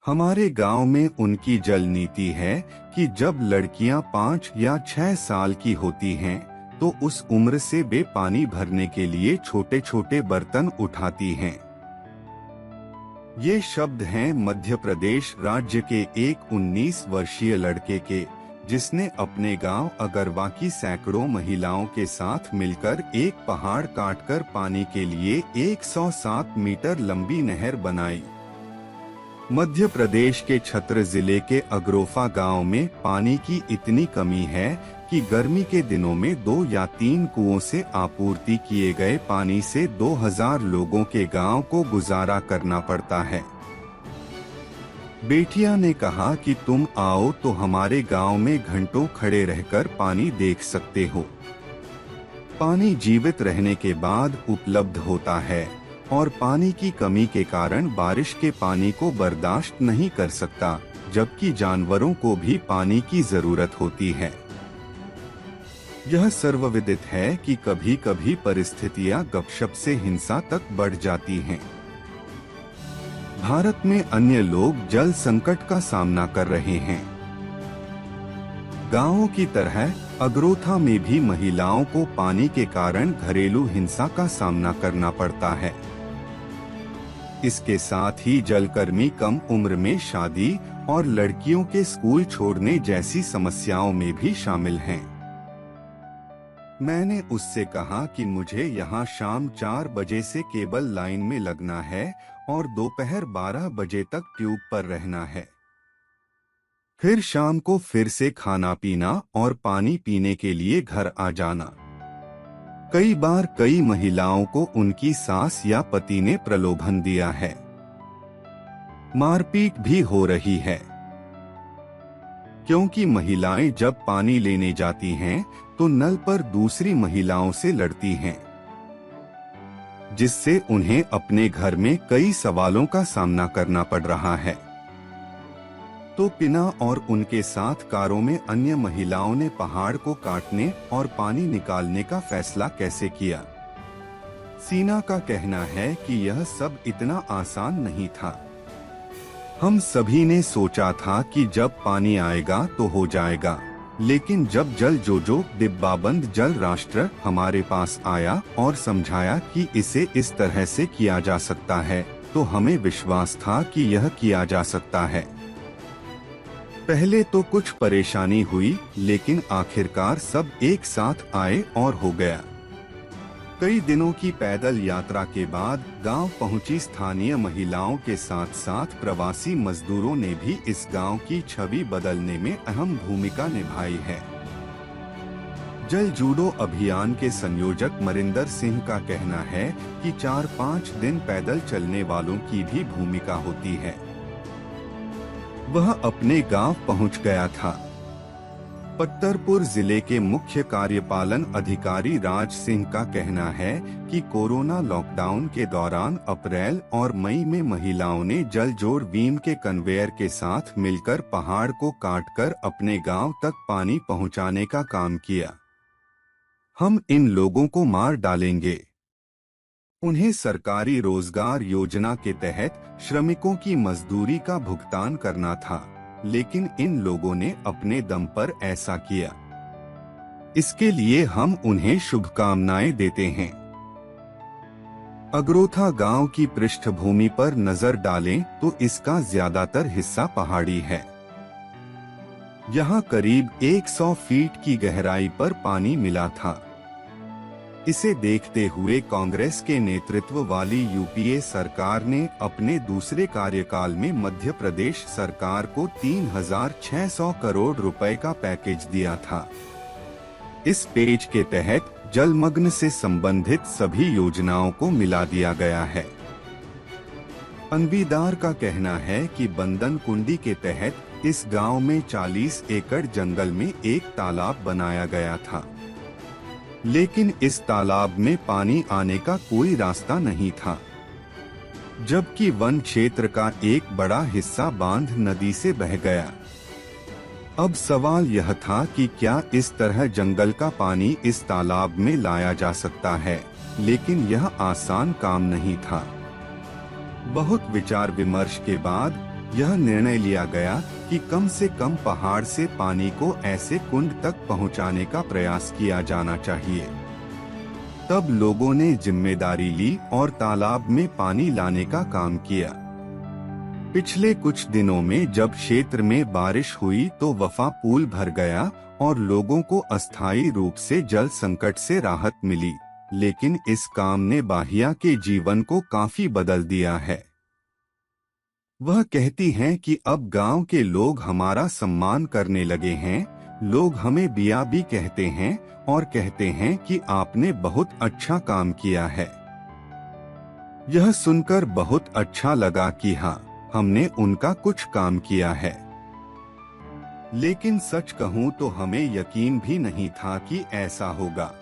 हमारे गांव में उनकी जल नीति है कि जब लड़कियां 5 या 6 साल की होती हैं, तो उस उम्र से वे पानी भरने के लिए छोटे छोटे बर्तन उठाती हैं। ये शब्द हैं मध्य प्रदेश राज्य के एक 19 वर्षीय लड़के के, जिसने अपने गांव अगरवा की सैकड़ों महिलाओं के साथ मिलकर एक पहाड़ काटकर पानी के लिए 107 मीटर लंबी नहर बनाई। मध्य प्रदेश के छत्र जिले के अगरोफा गांव में पानी की इतनी कमी है कि गर्मी के दिनों में 2 या 3 कुओं से आपूर्ति किए गए पानी से 2000 लोगों के गांव को गुजारा करना पड़ता है। बेटिया ने कहा कि तुम आओ तो हमारे गांव में घंटों खड़े रहकर पानी देख सकते हो। पानी जीवित रहने के बाद उपलब्ध होता है और पानी की कमी के कारण बारिश के पानी को बर्दाश्त नहीं कर सकता, जबकि जानवरों को भी पानी की जरूरत होती है। यह सर्वविदित है कि कभी कभी परिस्थितियां गपशप से हिंसा तक बढ़ जाती हैं। भारत में अन्य लोग जल संकट का सामना कर रहे हैं। गांवों की तरह अगरोथा में भी महिलाओं को पानी के कारण घरेलू हिंसा का सामना करना पड़ता है। इसके साथ ही जलकर्मी कम उम्र में शादी और लड़कियों के स्कूल छोड़ने जैसी समस्याओं में भी शामिल हैं। मैंने उससे कहा कि मुझे यहाँ शाम 4 बजे से केबल लाइन में लगना है और दोपहर 12 बजे तक ट्यूब पर रहना है। फिर शाम को फिर से खाना पीना और पानी पीने के लिए घर आ जाना। कई बार कई महिलाओं को उनकी सास या पति ने प्रलोभन दिया है। मारपीट भी हो रही है, क्योंकि महिलाएं जब पानी लेने जाती हैं तो नल पर दूसरी महिलाओं से लड़ती हैं, जिससे उन्हें अपने घर में कई सवालों का सामना करना पड़ रहा है। तो पिना और उनके साथ कारों में अन्य महिलाओं ने पहाड़ को काटने और पानी निकालने का फैसला कैसे किया? सीना का कहना है कि यह सब इतना आसान नहीं था। हम सभी ने सोचा था कि जब पानी आएगा तो हो जाएगा, लेकिन जब जल जोजो डिब्बाबंद जल राष्ट्र हमारे पास आया और समझाया कि इसे इस तरह से किया जा सकता है, तो हमें विश्वास था कि यह किया जा सकता है। पहले तो कुछ परेशानी हुई, लेकिन आखिरकार सब एक साथ आए और हो गया। कई दिनों की पैदल यात्रा के बाद गांव पहुंची स्थानीय महिलाओं के साथ साथ प्रवासी मजदूरों ने भी इस गांव की छवि बदलने में अहम भूमिका निभाई है। जल जूडो अभियान के संयोजक मरिंदर सिंह का कहना है कि 4-5 दिन पैदल चलने वालों की भी भूमिका होती है। वह अपने गांव पहुंच गया था। पत्तरपुर जिले के मुख्य कार्यपालन अधिकारी राज सिंह का कहना है कि कोरोना लॉकडाउन के दौरान अप्रैल और मई में महिलाओं ने जल जोड़ बीम के कन्वेयर के साथ मिलकर पहाड़ को काटकर अपने गांव तक पानी पहुंचाने का काम किया। हम इन लोगों को मार डालेंगे। उन्हें सरकारी रोजगार योजना के तहत श्रमिकों की मजदूरी का भुगतान करना था, लेकिन इन लोगों ने अपने दम पर ऐसा किया। इसके लिए हम उन्हें शुभकामनाएं देते हैं। अगरोथा गांव की पृष्ठभूमि पर नजर डालें तो इसका ज्यादातर हिस्सा पहाड़ी है। यहाँ करीब 100 फीट की गहराई पर पानी मिला था। इसे देखते हुए कांग्रेस के नेतृत्व वाली यूपीए सरकार ने अपने दूसरे कार्यकाल में मध्य प्रदेश सरकार को 3600 करोड़ रुपए का पैकेज दिया था। इस पैकेज के तहत जलमग्न से संबंधित सभी योजनाओं को मिला दिया गया है। अनबीदार का कहना है कि बंदन कुंडी के तहत इस गांव में 40 एकड़ जंगल में एक तालाब बनाया गया था, लेकिन इस तालाब में पानी आने का कोई रास्ता नहीं था, जबकि वन क्षेत्र का एक बड़ा हिस्सा बांध नदी से बह गया। अब सवाल यह था कि क्या इस तरह जंगल का पानी इस तालाब में लाया जा सकता है, लेकिन यह आसान काम नहीं था। बहुत विचार विमर्श के बाद यह निर्णय लिया गया कि कम से कम पहाड़ से पानी को ऐसे कुंड तक पहुंचाने का प्रयास किया जाना चाहिए। तब लोगों ने जिम्मेदारी ली और तालाब में पानी लाने का काम किया। पिछले कुछ दिनों में जब क्षेत्र में बारिश हुई तो वफा पुल भर गया और लोगों को अस्थायी रूप से जल संकट से राहत मिली। लेकिन इस काम ने बाहिया के जीवन को काफी बदल दिया है। वह कहती हैं कि अब गांव के लोग हमारा सम्मान करने लगे हैं। लोग हमें बिया भी कहते हैं और कहते हैं कि आपने बहुत अच्छा काम किया है। यह सुनकर बहुत अच्छा लगा कि हाँ, हमने उनका कुछ काम किया है। लेकिन सच कहूं तो हमें यकीन भी नहीं था कि ऐसा होगा।